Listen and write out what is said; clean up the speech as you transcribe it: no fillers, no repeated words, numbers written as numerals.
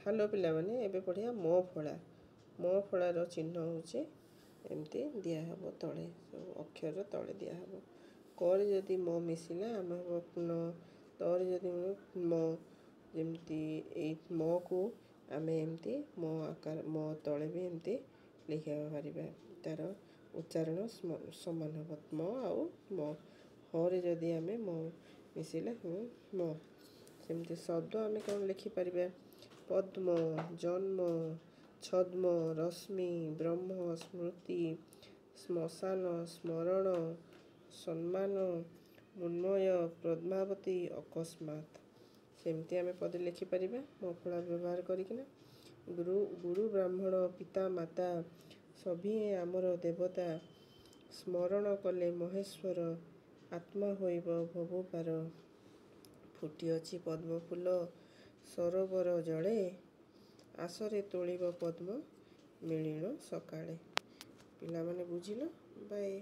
Hello पिलामाने एबे पढ़िया म फଳାର ଚିହ୍ନ ହେଉଛି ଏମିତି ଦିଆହେବ ତଳେ ସବୁ ଅକ୍ଷର ତଳେ ଦିଆହେବ। କରେ ଯଦି ମ ମିଶିଲା ଆମେ ହେବ ନ, ତରେ ଯଦି ମ, ଯେମିତି ଏଇ ମକୁ ଆମେ ଏମିତି ମ ତଳେ ବି ଏମିତି ଲେଖିବା ପାରିବା। ତାର ଉଚ୍ଚାରଣ ସମାନ ହେବ ମ ଆଉ ମ। ହରେ ଯଦି ଆମେ ମ ମିଶିଲା ମ। ସେମିତି ଶବ୍ଦ ଆମେ କ'ଣ ଲେଖିପାରିବା? ପଦ୍ମ, ଜନ୍ମ, ଛଦ୍ମ, ରଶ୍ମି, ବ୍ରହ୍ମ, ସ୍ମୃତି, ଶ୍ମଶାନ, ସ୍ମରଣ, ସମ୍ମାନ, ମୃଣ୍ମୟ, ପଦ୍ମାବତୀ, ଅକସ୍ମାତ୍। ସେମିତି ଆମେ ପଦେ ଲେଖିପାରିବା ମ ଫଳା ବ୍ୟବହାର କରିକିନା। ଗୁରୁ ବ୍ରାହ୍ମଣ ପିତା ମାତା ସଭିଏ ଆମର ଦେବତା, ସ୍ମରଣ କଲେ ମହେଶ୍ୱର, ଆତ୍ମା ହୋଇବ ଭବପାର। ଫୁଟିଅଛି ପଦ୍ମ ଫୁଲ ସରୋବର ଜଳେ, ଆସରେ ତୋଳିବ ପଦ୍ମ ମିଳିଣ ସକାଳେ। ପିଲାମାନେ ବୁଝିଲ? ବାଏ।